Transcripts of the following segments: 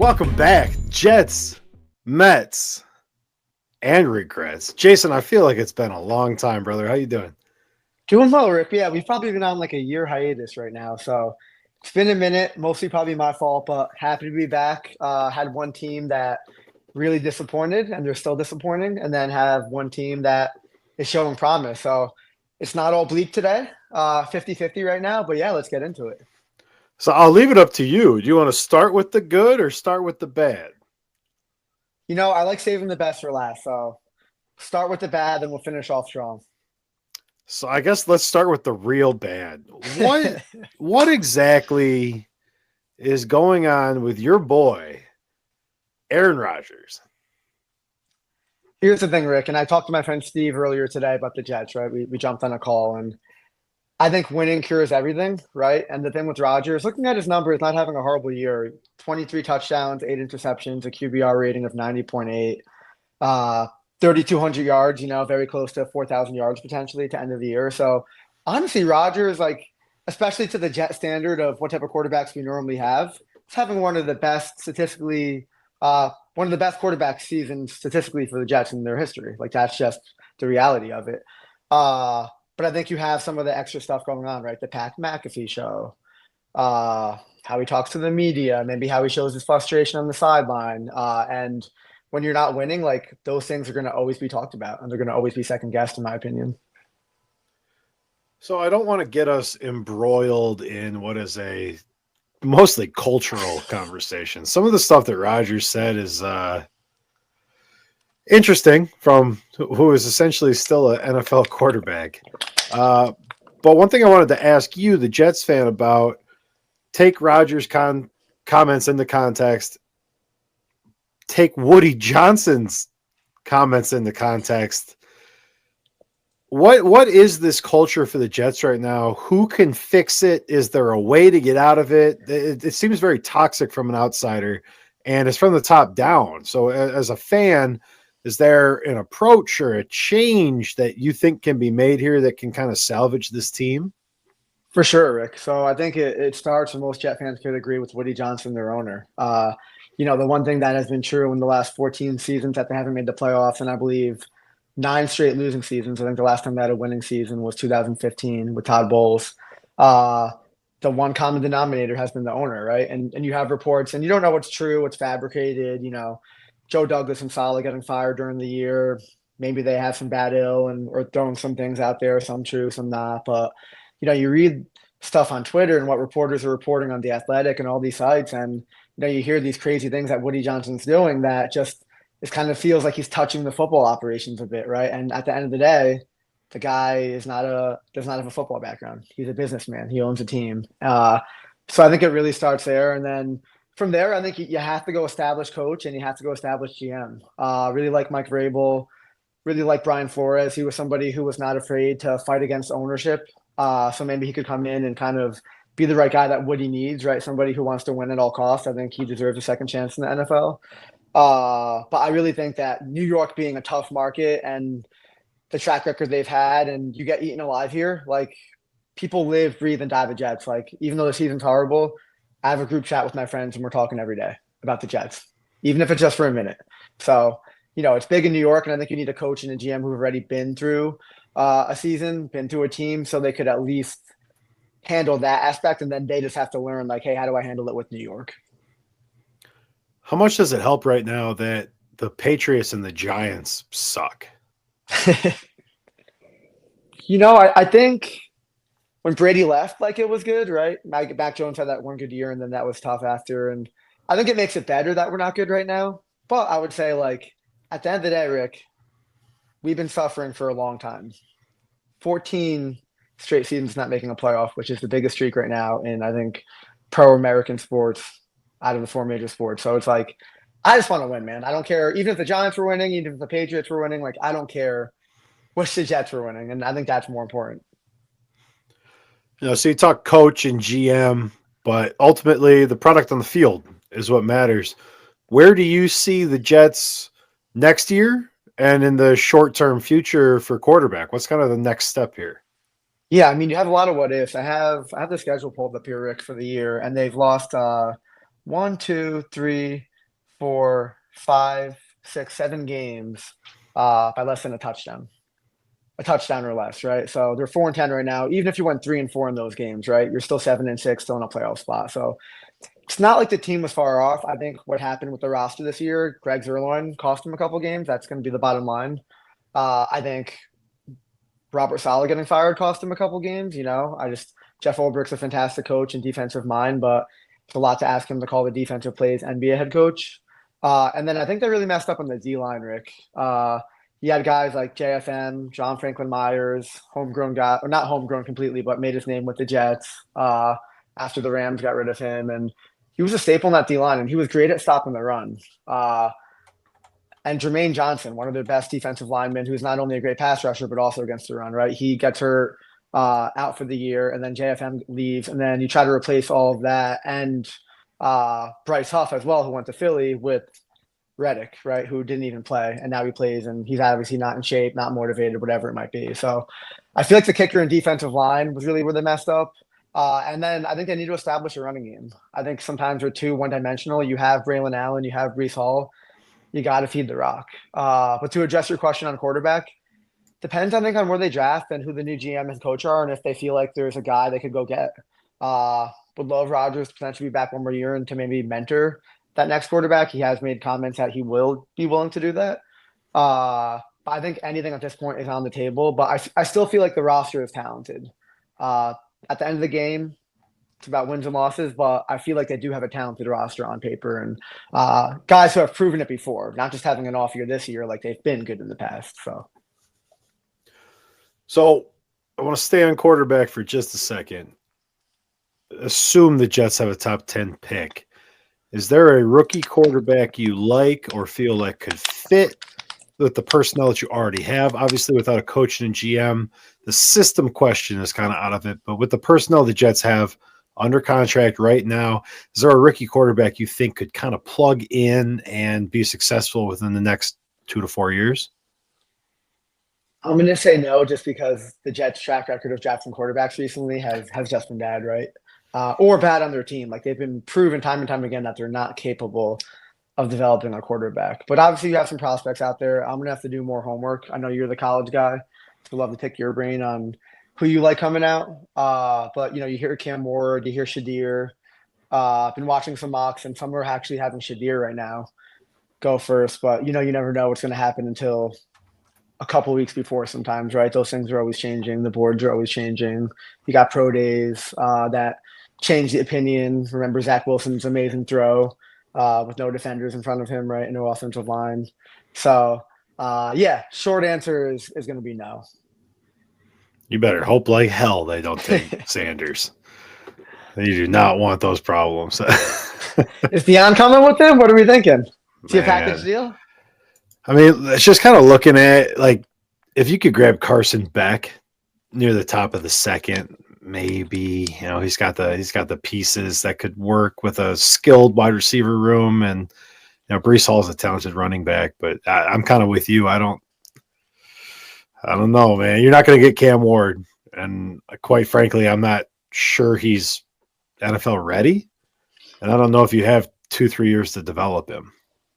Welcome back, Jets, Mets, and regrets. Jason, I feel like it's been a long time, brother. How you doing? Doing well, Rick. Yeah, we've probably been on like a year hiatus right now. So it's been a minute, mostly probably my fault, but happy to be back. Had one team that really disappointed and they're still disappointing, and then have one team that is showing promise. So it's not all bleak today, 50-50 right now, but yeah, let's get into it. So I'll leave it up to you. Do you want to start with the good or start with the bad? I like saving the best for last. So start with the bad, then we'll finish off strong. So I guess let's start with the real bad. What exactly is going on with your boy, Aaron Rodgers? Here's the thing, Rick, and I talked to my friend Steve earlier today about the Jets, right? We jumped on a call, and I think winning cures everything, right? And the thing with Rodgers, looking at his numbers, not having a horrible year, 23 touchdowns, 8 interceptions, a QBR rating of 90.8, uh, 3,200 yards, very close to 4,000 yards potentially to end of the year. So honestly, Rodgers, like, especially to the Jet standard of what type of quarterbacks we normally have, is having one of the best quarterback seasons statistically for the Jets in their history. Like, that's just the reality of it. Uh, but I think you have some of the extra stuff going on, right? The Pat McAfee show, how he talks to the media, maybe how he shows his frustration on the sideline. And when you're not winning, like, those things are going to always be talked about and they're going to always be second guessed, in my opinion. So I don't want to get us embroiled in what is a mostly cultural conversation. Some of the stuff that Rodgers said is interesting from who is essentially still an NFL quarterback. Uh, but one thing I wanted to ask you, the Jets fan, about take Rodgers' comments into context, take Woody Johnson's comments into context. What is this culture for the Jets right now? Who can fix it? Is there a way to get out of it? It seems very toxic from an outsider, and it's from the top down. So, as a fan, is there an approach or a change that you think can be made here that can kind of salvage this team? For sure, Rick. So I think it starts, and most Jet fans could agree with Woody Johnson, their owner. The one thing that has been true in the last 14 seasons that they haven't made the playoffs, and I believe nine straight losing seasons. I think the last time they had a winning season was 2015 with Todd Bowles. Uh, the one common denominator has been the owner, right? And you have reports, and you don't know what's true, what's fabricated. Joe Douglas and Saleh getting fired during the year. Maybe they have some bad ill and or throwing some things out there, some true, some not. But you read stuff on Twitter and what reporters are reporting on the Athletic and all these sites, and you hear these crazy things that Woody Johnson's doing that just it kind of feels like he's touching the football operations a bit, right? And at the end of the day, the guy does not have a football background. He's a businessman. He owns a team. So I think it really starts there, and then from there, I think you have to go establish coach and you have to go establish GM. Really like Mike Vrabel, really like Brian Flores. He was somebody who was not afraid to fight against ownership. So maybe he could come in and kind of be the right guy that Woody needs, right? Somebody who wants to win at all costs. I think he deserves a second chance in the NFL. But I really think that New York being a tough market and the track record they've had, and you get eaten alive here, like, people live, breathe, and die the Jets. Like, even though the season's horrible, I have a group chat with my friends and we're talking every day about the Jets, even if it's just for a minute. So, it's big in New York, and I think you need a coach and a GM who've already been through a season, been through a team, so they could at least handle that aspect. And then they just have to learn, like, hey, how do I handle it with New York? How much does it help right now that the Patriots and the Giants suck? I think when Brady left, like, it was good, right? Mac Jones had that one good year, and then that was tough after. And I think it makes it better that we're not good right now. But I would say, like, at the end of the day, Rick, we've been suffering for a long time. 14 straight seasons not making a playoff, which is the biggest streak right now in, I think, pro American sports out of the four major sports. So it's like, I just want to win, man. I don't care. Even if the Giants were winning, even if the Patriots were winning, like, I don't care which the Jets were winning. And I think that's more important. So you talk coach and GM, but ultimately the product on the field is what matters. Where do you see the Jets next year and in the short-term future for quarterback? What's kind of the next step here? Yeah, I mean, you have a lot of what ifs. I have the schedule pulled up here, Rick, for the year, and they've lost one, two, three. for 5, 6, 7 games by less than a touchdown or less, right? So they're 4-10 right now. Even if you went 3-4 in those games, right, you're still 7-6, still in a playoff spot. So it's not like the team was far off. I think what happened with the roster this year, Greg Zuerlein cost him a couple games. That's going to be the bottom line. I think Robert Saleh getting fired cost him a couple games. Jeff Ulbricht's a fantastic coach and defensive mind, but it's a lot to ask him to call the defensive plays and be a head coach. And then I think they really messed up on the D line, Rick. He had guys like JFM, John Franklin Myers, homegrown guy, or not homegrown completely, but made his name with the Jets after the Rams got rid of him. And he was a staple in that D line, and he was great at stopping the run. And Jermaine Johnson, one of their best defensive linemen, who's not only a great pass rusher, but also against the run, right? He gets hurt out for the year, and then JFM leaves, and then you try to replace all of that and Bryce Huff as well, who went to Philly, with Reddick, right, who didn't even play, and now he plays, and he's obviously not in shape, not motivated, whatever it might be. So I feel like the kicker and defensive line was really where they messed up. And then I think they need to establish a running game. I think sometimes we're too one-dimensional. You have Braylon Allen, you have Breece Hall. You got to feed the rock. But to address your question on quarterback, depends, I think, on where they draft and who the new GM and coach are, and if they feel like there's a guy they could go get. Would love Rodgers to potentially be back one more year and to maybe mentor that next quarterback. He has made comments that he will be willing to do that. But I think anything at this point is on the table. But I still feel like the roster is talented. At the end of the game, it's about wins and losses, but I feel like they do have a talented roster on paper and guys who have proven it before, not just having an off year this year, like they've been good in the past. So I want to stay on quarterback for just a second. Assume the Jets have a top 10 pick. Is there a rookie quarterback you like or feel like could fit with the personnel that you already have? Obviously, without a coach and GM, the system question is kind of out of it. But with the personnel the Jets have under contract right now, is there a rookie quarterback you think could kind of plug in and be successful within the next 2 to 4 years? I'm going to say no, just because the Jets' track record of drafting quarterbacks recently has just been bad, right? Or bad on their team. Like, they've been proven time and time again that they're not capable of developing a quarterback. But obviously you have some prospects out there. I'm going to have to do more homework. I know you're the college guy. I'd love to pick your brain on who you like coming out. But, you hear Cam Ward, you hear Shadir. I've been watching some mocks, and some are actually having Shadir right now go first. But, you never know what's going to happen until a couple weeks before sometimes, right? Those things are always changing. The boards are always changing. You got pro days that change the opinion. Remember Zach Wilson's amazing throw with no defenders in front of him, right? And no offensive line. So, short answer is going to be no. You better hope like hell they don't take Sanders. You do not want those problems. Is Deion coming with him? What are we thinking? Is he a package deal? I mean, it's just kind of looking at, like, if you could grab Carson Beck near the top of the second, maybe, he's got the pieces that could work with a skilled wide receiver room, and Breece Hall is a talented running back, but I'm kind of with you. I don't know, man. You're not going to get Cam Ward, and quite frankly, I'm not sure he's NFL ready, and I don't know if you have 2-3 years to develop him.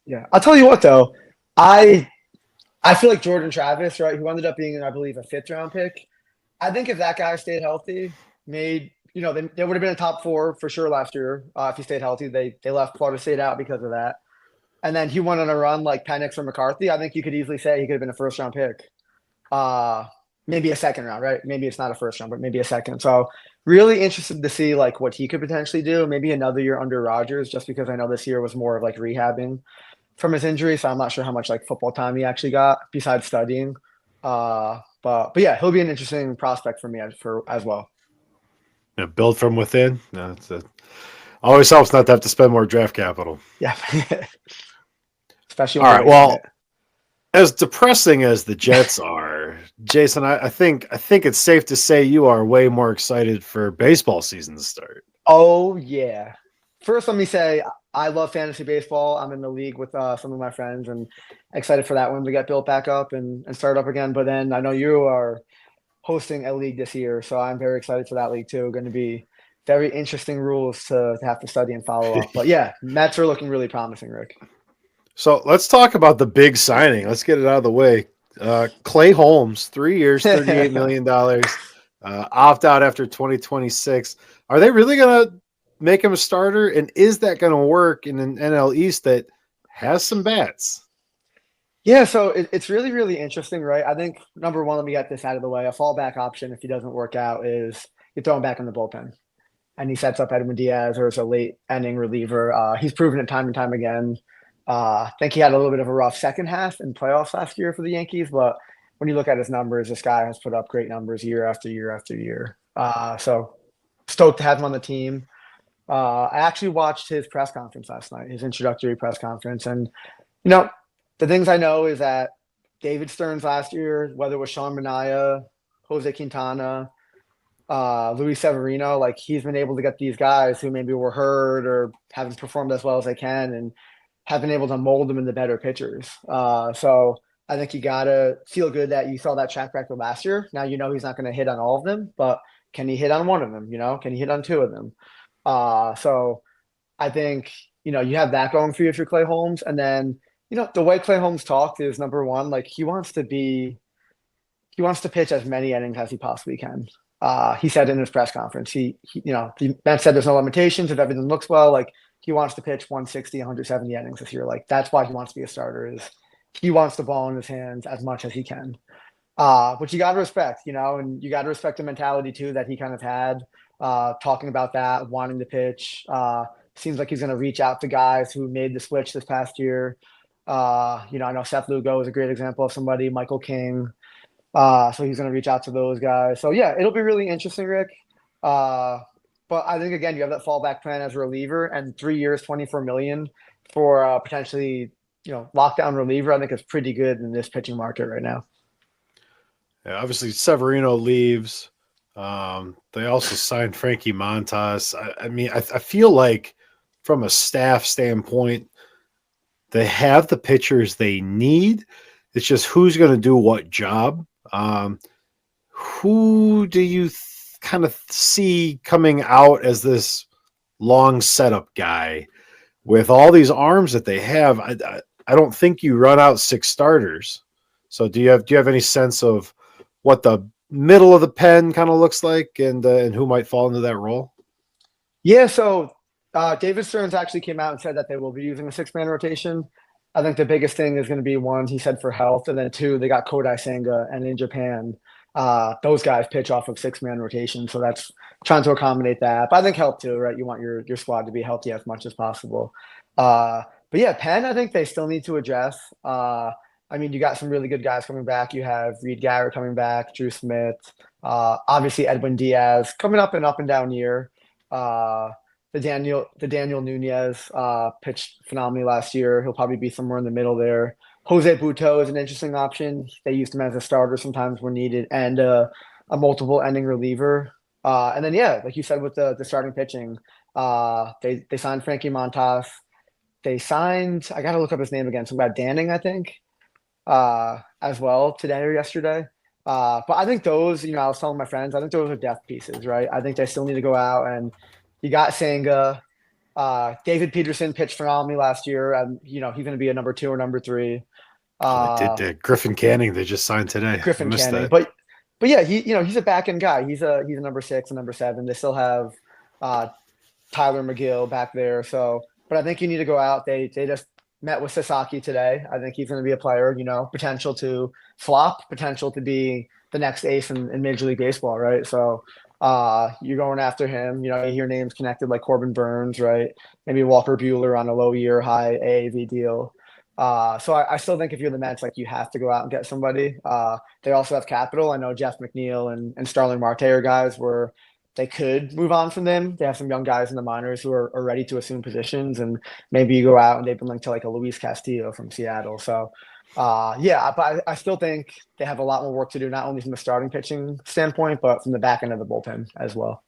Yeah, I'll tell you what though, I feel like Jordan Travis, right, who ended up being, I believe, a 5th round pick. I think if that guy stayed healthy, they would have been a top 4 for sure last year. If he stayed healthy, they left Florida State out because of that. And then he went on a run like Penix or McCarthy. I think you could easily say he could have been a 1st round pick. Maybe a 2nd round, right? Maybe it's not a 1st round, but maybe a 2nd. So really interested to see like what he could potentially do. Maybe another year under Rodgers, just because I know this year was more of like rehabbing from his injury. So I'm not sure how much like football time he actually got besides studying. But yeah, he'll be an interesting prospect for me as well. Build from within. No, always helps not to have to spend more draft capital. Yeah. Especially all right. Well, as depressing as the Jets are, Jason, I think it's safe to say you are way more excited for baseball season to start. Oh yeah. First, let me say I love fantasy baseball. I'm in the league with some of my friends, and excited for that one to get built back up and start up again. But then I know you are hosting a league this year, so I'm very excited for that league too. Going to be very interesting rules to have to study and follow up. But yeah, Mets are looking really promising, Rick. So let's talk about the big signing. Let's get it out of the way. Clay Holmes, 3 years, $38 million, opt out after 2026. Are they really going to make him a starter? And is that going to work in an NL East that has some bats? Yeah, so it's really, really interesting, right? I think number one, let me get this out of the way. A fallback option, if he doesn't work out, is you throw him back in the bullpen. And he sets up Edwin Diaz or as a late inning reliever. He's proven it time and time again. I think he had a little bit of a rough second half in playoffs last year for the Yankees, but when you look at his numbers, this guy has put up great numbers year after year after year. So stoked to have him on the team. I actually watched his press conference last night, his introductory press conference. And, the things I know is that David Stearns last year, whether it was Sean Manaea, Jose Quintana, Luis Severino, like he's been able to get these guys who maybe were hurt or haven't performed as well as they can and have been able to mold them into better pitchers. So I think you gotta feel good that you saw that track record last year. Now he's not going to hit on all of them, but can he hit on one of them? Can he hit on two of them? So I think you have that going for you if you're Clay Holmes, and then the way Clay Holmes talked is number one, like he wants to pitch as many innings as he possibly can. He said in his press conference, the Mets said there's no limitations if everything looks well. Like he wants to pitch 160, 170 innings this year. Like that's why he wants to be a starter. Is he wants the ball in his hands as much as he can. Which you got to respect, and you got to respect the mentality too that he kind of had, talking about that, wanting to pitch. Seems like he's going to reach out to guys who made the switch this past year. I know Seth Lugo is a great example of somebody, Michael King. So he's going to reach out to those guys. So yeah, it'll be really interesting, Rick. But I think again, you have that fallback plan as a reliever, and 3 years, $24 million for potentially, lockdown reliever. I think it's pretty good in this pitching market right now. Yeah, obviously Severino leaves. They also signed Frankie Montas. I feel like from a staff standpoint, they have the pitchers they need. It's just who's going to do what job. Who do you kind of see coming out as this long setup guy with all these arms that they have? I don't think you run out 6 starters. So do you have any sense of what the middle of the pen kind of looks like and who might fall into that role? Yeah. So David Stearns actually came out and said that they will be using a 6-man rotation. I think the biggest thing is going to be one, he said, for health, and then 2, they got Kodai Senga, and in Japan, those guys pitch off of 6-man rotation, so that's trying to accommodate that. But I think health too, right? You want your squad to be healthy as much as possible. But yeah, Penn, I think they still need to address. You got some really good guys coming back. You have Reed Garrett coming back, Drew Smith, obviously Edwin Diaz coming up and down year. The Daniel Nunez pitched phenomenally last year. He'll probably be somewhere in the middle there. Jose Butto is an interesting option. They used him as a starter sometimes when needed, and a multiple ending reliever. And then like you said, with the starting pitching, they signed Frankie Montas. They signed, I got to look up his name again, some guy Danning, I think, as well today or yesterday. But I think those, I was telling my friends, I think those are depth pieces, right? I think they still need to go out, and you got Senga. David Peterson pitched phenomenally last year, and he's going to be a number 2 or number 3. Griffin Canning they just signed today. Griffin Canning, but yeah, he's a back end guy. He's a number 6 and number 7. They still have Tyler McGill back there. So, but I think you need to go out. They just met with Sasaki today. I think he's going to be a player. Potential to flop, potential to be the next ace in Major League Baseball, right? So. You're going after him. You hear names connected like Corbin Burns, right? Maybe Walker Buehler on a low year, high AAV deal. So I still think if you're the Mets, like you have to go out and get somebody. They also have capital. I know Jeff McNeil and Starling Marte are guys where they could move on from them. They have some young guys in the minors who are ready to assume positions, and maybe you go out and they've been linked to like a Luis Castillo from Seattle. So but I still think they have a lot more work to do, not only from the starting pitching standpoint, but from the back end of the bullpen as well.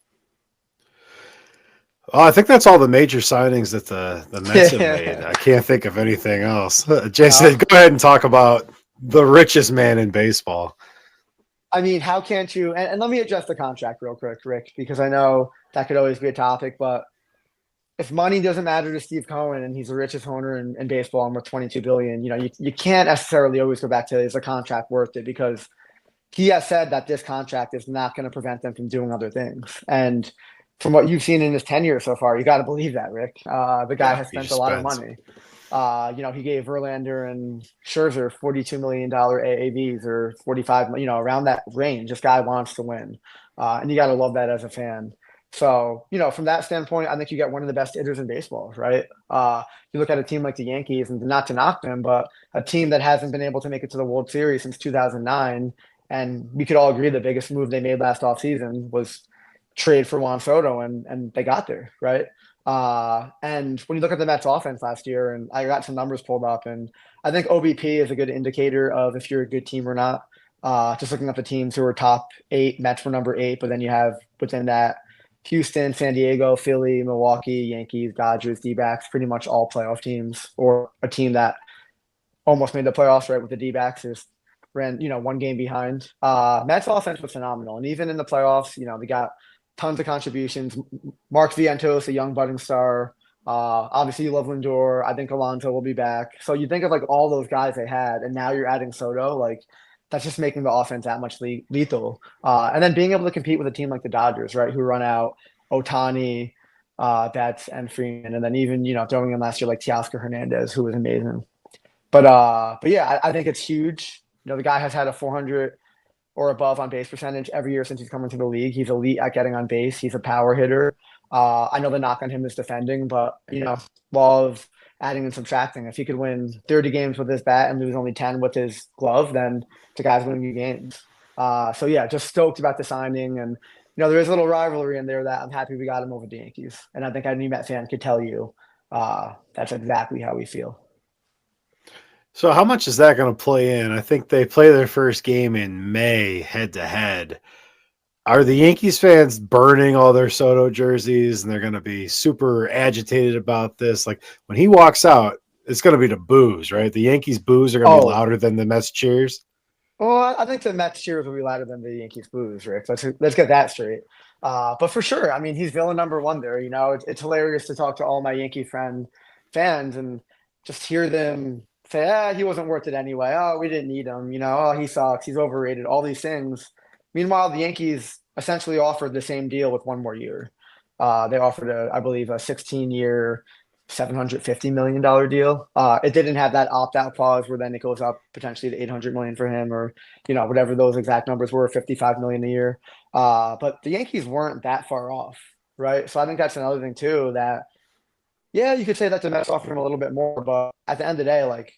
I think that's all the major signings that the Mets have made. I can't think of anything else. Jason, go ahead and talk about the richest man in baseball. How can't you? And let me address the contract real quick, Rick, because I know that could always be a topic, but if money doesn't matter to Steve Cohen and he's the richest owner in baseball and worth 22 billion, you can't necessarily always go back to is a contract worth it, because he has said that this contract is not going to prevent them from doing other things. And from what you've seen in his tenure so far, you got to believe that, Rick. The guy has spent a lot of money. He gave Verlander and Scherzer $42 million AAVs or 45, around that range. This guy wants to win. And you got to love that as a fan. So, from that standpoint, I think you get one of the best hitters in baseball, right? You look at a team like the Yankees, and not to knock them, but a team that hasn't been able to make it to the World Series since 2009. And we could all agree the biggest move they made last offseason was trade for Juan Soto, and they got there, right? And when you look at the Mets offense last year, and I got some numbers pulled up, and I think OBP is a good indicator of if you're a good team or not. Just looking at the teams who were top 8, Mets were number 8, but then you have within that Houston, San Diego, Philly, Milwaukee, Yankees, Dodgers, D-backs, pretty much all playoff teams, or a team that almost made the playoffs, right, with the D-backs is ran, one game behind. Mets offense was phenomenal. And even in the playoffs, they got tons of contributions. Mark Vientos, a young budding star. Obviously, you love Lindor. I think Alonso will be back. So you think of like all those guys they had, and now you're adding Soto. Like, that's just making the offense that much lethal. And then being able to compete with a team like the Dodgers, right, who run out Ohtani, Betts, and Freeman, and then even throwing in last year like Teoscar Hernandez, who was amazing. But yeah, I think it's huge. The guy has had a 400 or above on base percentage every year since he's come into the league. He's elite at getting on base. He's a power hitter. I know the knock on him is defending, but law of adding and subtracting. If he could win 30 games with his bat and lose only 10 with his glove, then the guy's winning you games. So yeah, just stoked about the signing, and there is a little rivalry in there that I'm happy we got him over the Yankees, and I think any Met fan could tell you that's exactly how we feel. So how much is that going to play in? I think they play their first game in May head to head. Are the Yankees fans burning all their Soto jerseys, and they're going to be super agitated about this? Like when he walks out, it's going to be the boos, right? The Yankees boos are going to be louder than the Mets cheers. Well, I think the Mets cheers will be louder than the Yankees boos, Rick. Let's get that straight. But for sure, I mean, he's villain number one there. It's hilarious to talk to all my Yankee fans and just hear them say, he wasn't worth it anyway. Oh, we didn't need him. Oh, he sucks. He's overrated. All these things. Meanwhile, the Yankees essentially offered the same deal with one more year. They offered, I believe, a 16-year, $750 million deal. It didn't have that opt-out clause where then it goes up potentially to $800 million for him, or whatever those exact numbers were, $55 million a year. But the Yankees weren't that far off, right? So I think that's another thing too, that yeah, you could say that the Mets offered him a little bit more, but at the end of the day, like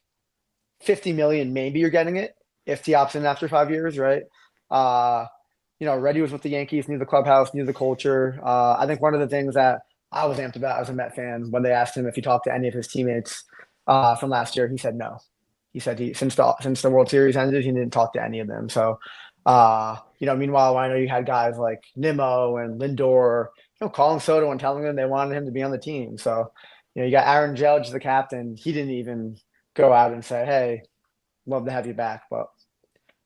$50 million, maybe you're getting it if he opts in after 5 years, right? Reddy was with the Yankees, knew the clubhouse, knew the culture. I think one of the things that I was amped about as a Met fan when they asked him if he talked to any of his teammates from last year, he said no. He said since the World Series ended, he didn't talk to any of them. So, meanwhile, I know you had guys like Nimmo and Lindor, calling Soto and telling them they wanted him to be on the team. So, you got Aaron Judge, the captain. He didn't even go out and say, "Hey, love to have you back." But,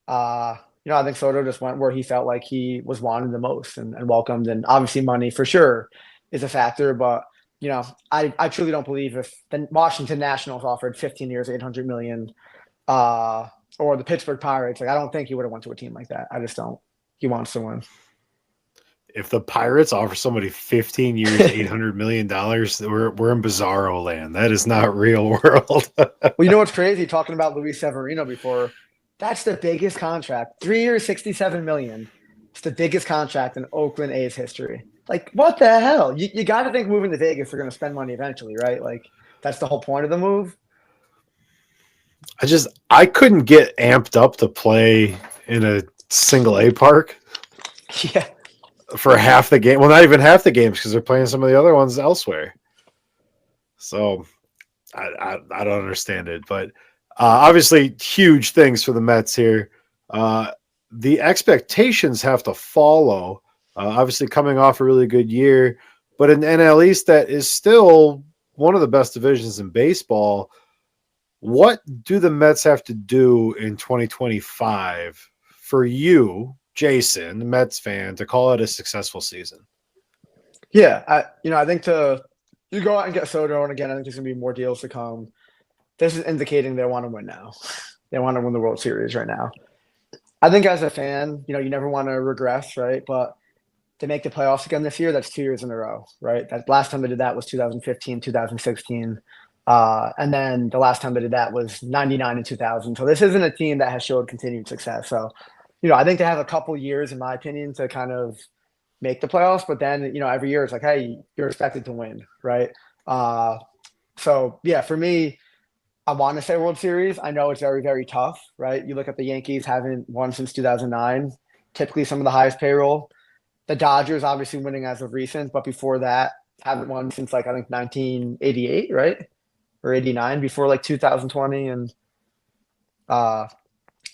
I think Soto just went where he felt like he was wanted the most and welcomed. And obviously, money for sure is a factor. But I truly don't believe if the Washington Nationals offered 15 years, $800 million, or the Pittsburgh Pirates, like I don't think he would have went to a team like that. I just don't. He wants to win. If the Pirates offer somebody 15 years, $800 million, we're in bizarro land. That is not real world. Well, you know what's crazy? Talking about Luis Severino before, that's the biggest contract. 3 years, $67 million. It's the biggest contract in Oakland A's history. Like, what the hell? You got to think moving to Vegas, they're going to spend money eventually, right? Like, that's the whole point of the move. I couldn't get amped up to play in a single A park. Yeah. For half the game. Well, not even half the games because they're playing some of the other ones elsewhere. So I don't understand it. But obviously, huge things for the Mets here. The expectations have to follow. Obviously, coming off a really good year, but an NL East that is still one of the best divisions in baseball. What do the Mets have to do in 2025 for you, Jason, Mets fan, to call it a successful season? Yeah, I think to you go out and get Soto, and again, I think there's going to be more deals to come. This is indicating they want to win now. They want to win the World Series right now. I think as a fan, you never want to regress, right? But to make the playoffs again this year, that's 2 years in a row, right? That last time they did that was 2015, 2016. And then the last time they did that was 99 and 2000. So this isn't a team that has showed continued success. So, I think they have a couple years, in my opinion, to kind of make the playoffs. But then, every year it's like, hey, you're expected to win, right? So, yeah, for me, I want to say World Series. I know it's very, very tough, right? You look at the Yankees, haven't won since 2009, typically some of the highest payroll. The Dodgers obviously winning as of recent, but before that, haven't won since I think 1988, right? Or 89, before 2020 and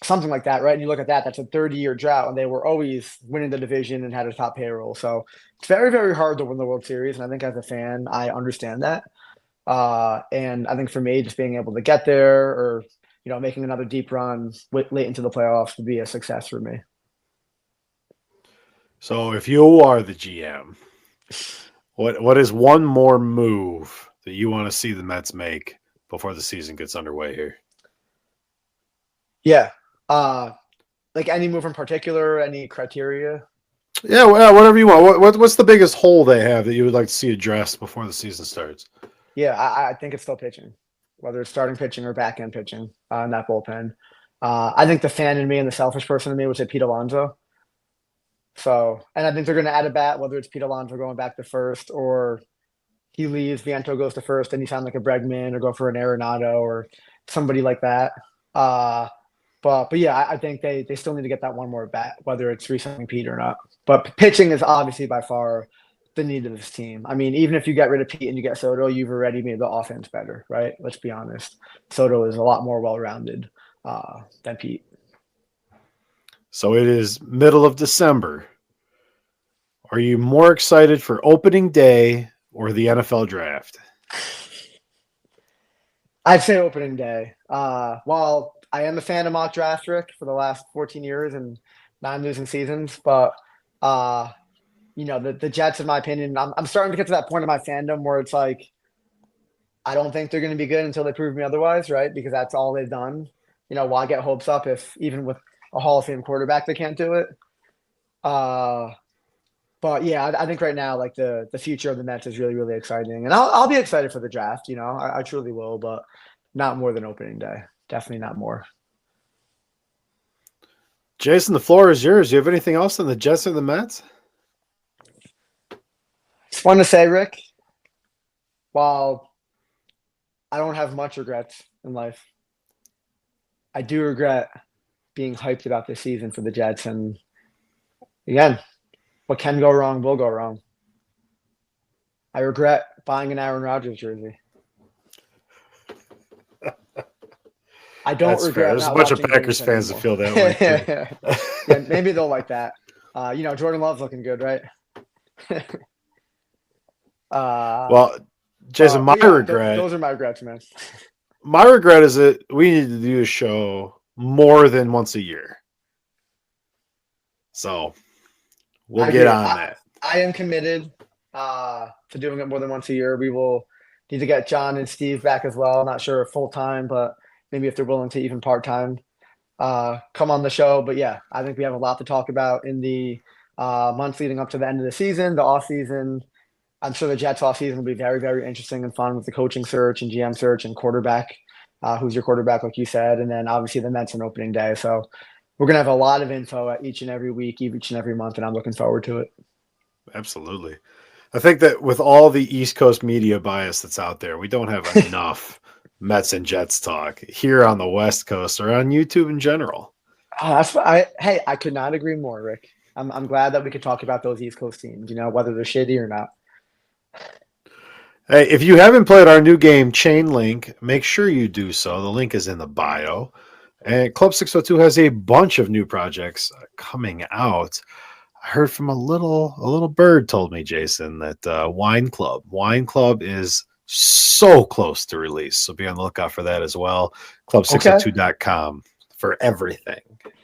something like that, right? And you look at that, that's a 30-year drought, and they were always winning the division and had a top payroll. So it's very, very hard to win the World Series. And I think as a fan, I understand that. And I think for me, just being able to get there or, making another deep run late into the playoffs would be a success for me. So if you are the GM, what is one more move that you want to see the Mets make before the season gets underway here? Yeah. Any move in particular, any criteria? Yeah, whatever you want. What's the biggest hole they have that you would like to see addressed before the season starts? Yeah, I think it's still pitching, whether it's starting pitching or back end pitching in that bullpen. I think the fan in me and the selfish person in me would say Pete Alonso. So, and I think they're going to add a bat, whether it's Pete Alonso going back to first or he leaves, Viento goes to first, and you sound like a Bregman or go for an Arenado or somebody like that. But yeah, I think they still need to get that one more bat, whether it's re-signing Pete or not. But pitching is obviously by far the need of this team. I mean, even if you get rid of Pete and you get Soto, you've already made the offense better, right? Let's be honest. Soto is a lot more well-rounded than Pete. So it is middle of December. Are you more excited for opening day or the NFL draft? I'd say opening day. While I am a fan of mock draft, Rick, for the last 14 years and 9 losing seasons, but the Jets, in my opinion, I'm starting to get to that point in my fandom where it's like, I don't think they're going to be good until they prove me otherwise, right? Because that's all they've done. Why get hopes up if even with a Hall of Fame quarterback they can't do it? But yeah, I think right now, the future of the Mets is really, really exciting, and I'll be excited for the draft. I truly will, but not more than opening day. Definitely not more. Jason, the floor is yours. Do you have anything else on the Jets or the Mets? Just want to say, Rick, while I don't have much regrets in life, I do regret being hyped about this season for the Jets. And again, what can go wrong will go wrong. I regret buying an Aaron Rodgers jersey. I don't That's regret. Fair. There's a bunch of Packers fans that feel that way too. Yeah, maybe they'll like that. Jordan Love's looking good, right? Well, Jason, my regret. Those are my regrets, man. My regret is that we need to do a show more than once a year. So we'll get on that. I am committed to doing it more than once a year. We will need to get John and Steve back as well. I'm not sure full time, but maybe if they're willing to even part time, come on the show. But yeah, I think we have a lot to talk about in the months leading up to the end of the season, the off season. I'm sure the Jets off season will be very, very interesting and fun with the coaching search and GM search and quarterback. Who's your quarterback, like you said, and then obviously the Mets on opening day. So we're going to have a lot of info each and every week, each and every month, and I'm looking forward to it. Absolutely. I think that with all the East Coast media bias that's out there, we don't have enough Mets and Jets talk here on the West Coast or on YouTube in general. I could not agree more, Rick. I'm glad that we could talk about those East Coast teams, whether they're shitty or not. Hey, if you haven't played our new game, Chain Link, make sure you do so. The link is in the bio. And Club 602 has a bunch of new projects coming out. I heard from a little bird told me, Jason, that Wine Club is so close to release. So be on the lookout for that as well. Club602.com for everything.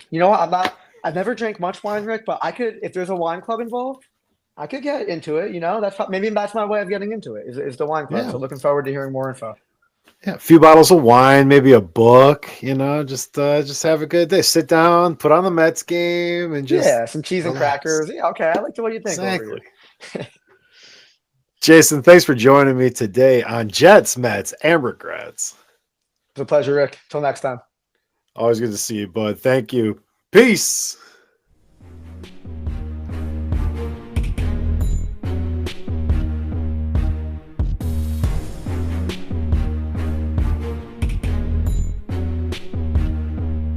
You know what? I've never drank much wine, Rick, but I could, if there's a wine club involved, I could get into it. Maybe that's my way of getting into it. Is the wine club. Yeah. So looking forward to hearing more info. Yeah, a few bottles of wine, maybe a book, just have a good day. Sit down, put on the Mets game, and just Yeah, some cheese and relax. crackers. Yeah, okay. I like the way you think over Exactly. here. Jason, thanks for joining me today on Jets, Mets, and Regrets. It's a pleasure, Rick. Till next time. Always good to see you, bud. Thank you. Peace.